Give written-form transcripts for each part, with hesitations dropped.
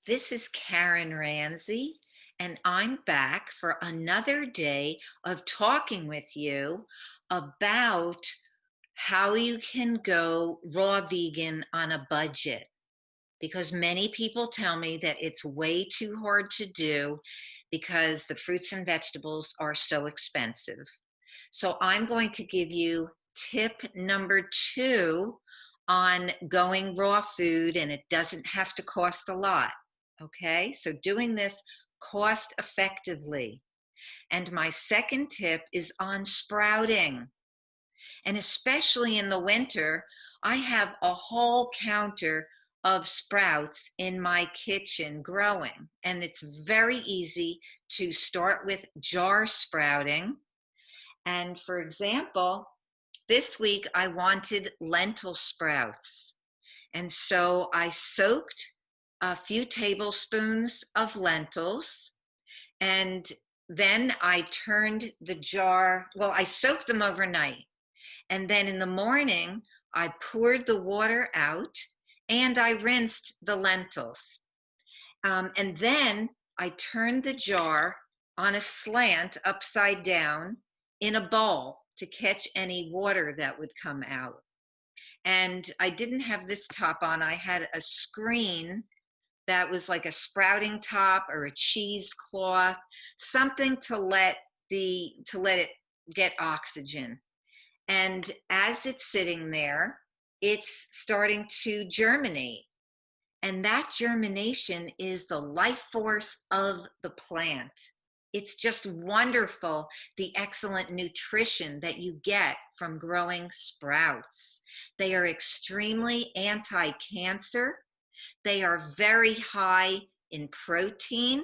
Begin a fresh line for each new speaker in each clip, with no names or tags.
This is Karen Ramsey, and I'm back for another day of talking with you about how you can go raw vegan on a budget. Because many people tell me that it's way too hard to do because the fruits and vegetables are so expensive. So I'm going to give you tip number two on going raw food, and it doesn't have to cost a lot. Okay, so doing this cost effectively. And my second tip is on sprouting. And especially in the winter, I have a whole counter of sprouts in my kitchen growing. And it's very easy to start with jar sprouting. And for example, this week I wanted lentil sprouts. And so I soaked a few tablespoons of lentils, and then I turned the jar, well, I soaked them overnight. And then in the morning, I poured the water out and I rinsed the lentils. And then I turned the jar on a slant upside down in a bowl to catch any water that would come out. And I didn't have this top on, I had a screen that was like a sprouting top or a cheesecloth, something to let it get oxygen. And as it's sitting there, it's starting to germinate. And that germination is the life force of the plant. It's just wonderful, the excellent nutrition that you get from growing sprouts. They are extremely anti-cancer. They are very high in protein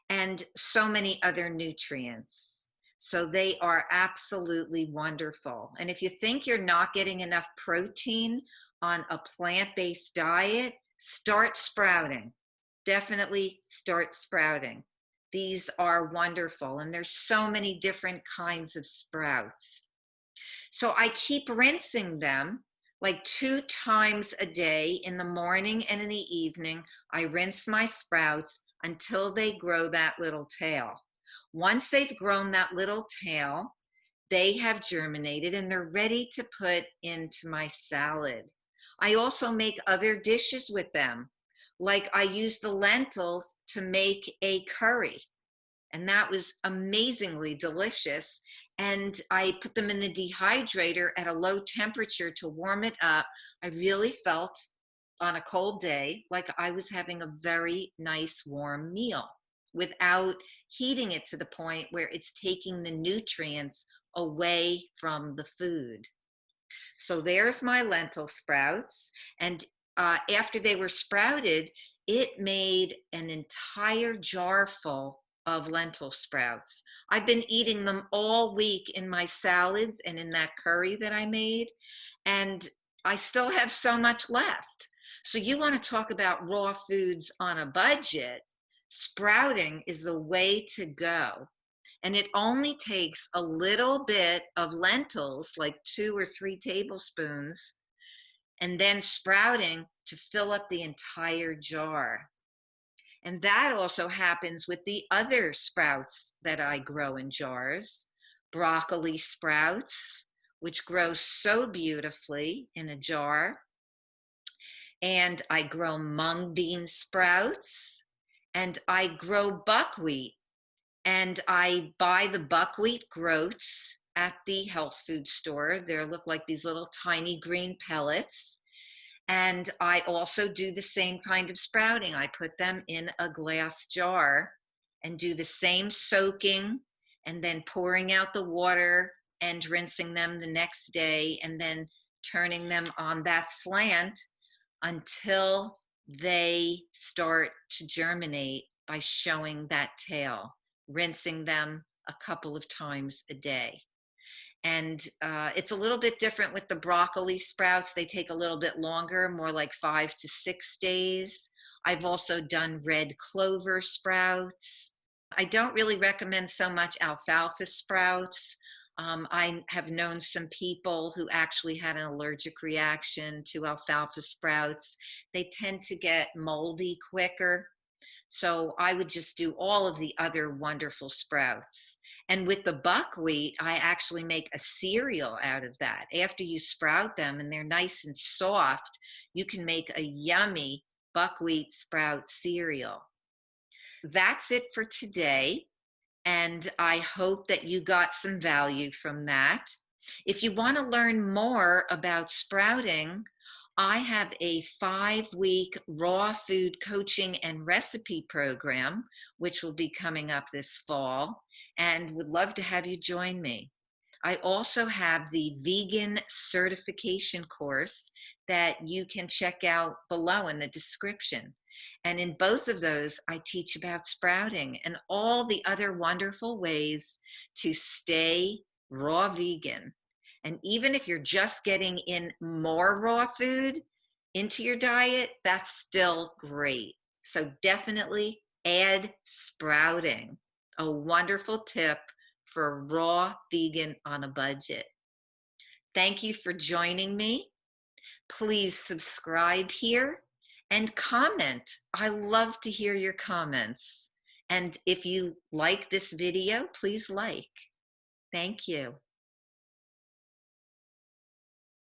and so many other nutrients. So they are absolutely wonderful. And if you think you're not getting enough protein on a plant-based diet, start sprouting. Definitely start sprouting. These are wonderful, and there's so many different kinds of sprouts. So I keep rinsing them like 2 times a day, in the morning and in the evening. I rinse my sprouts until they grow that little tail. Once they've grown that little tail, they have germinated and they're ready to put into my salad. I also make other dishes with them. Like I use the lentils to make a curry, and that was amazingly delicious. And I put them in the dehydrator at a low temperature to warm it up. I really felt on a cold day like I was having a very nice warm meal without heating it to the point where it's taking the nutrients away from the food. So there's my lentil sprouts. And after they were sprouted, it made an entire jar full of lentil sprouts. I've been eating them all week in my salads and in that curry that I made, and I still have so much left. So you want to talk about raw foods on a budget? Sprouting is the way to go. And it only takes a little bit of lentils, like 2 or 3 tablespoons, and then sprouting to fill up the entire jar. And that also happens with the other sprouts that I grow in jars. Broccoli sprouts, which grow so beautifully in a jar. And I grow mung bean sprouts. And I grow buckwheat. And I buy the buckwheat groats at the health food store. They look like these little tiny green pellets. And I also do the same kind of sprouting. I put them in a glass jar and do the same soaking and then pouring out the water and rinsing them the next day and then turning them on that slant until they start to germinate by showing that tail, rinsing them a couple of times a day. And it's a little bit different with the broccoli sprouts. They take a little bit longer, more like 5 to 6 days. I've also done red clover sprouts. I don't really recommend so much alfalfa sprouts. I have known some people who actually had an allergic reaction to alfalfa sprouts. They tend to get moldy quicker. So I would just do all of the other wonderful sprouts. And with the buckwheat, I actually make a cereal out of that. After you sprout them and they're nice and soft, you can make a yummy buckwheat sprout cereal. That's it for today. And I hope that you got some value from that. If you want to learn more about sprouting, I have a 5-week raw food coaching and recipe program, which will be coming up this fall, and would love to have you join me. I also have the vegan certification course that you can check out below in the description. And in both of those, I teach about sprouting and all the other wonderful ways to stay raw vegan. And even if you're just getting in more raw food into your diet, that's still great. So definitely add sprouting, a wonderful tip for raw vegan on a budget. Thank you for joining me. Please subscribe here and comment. I love to hear your comments. And if you like this video, please like. Thank you.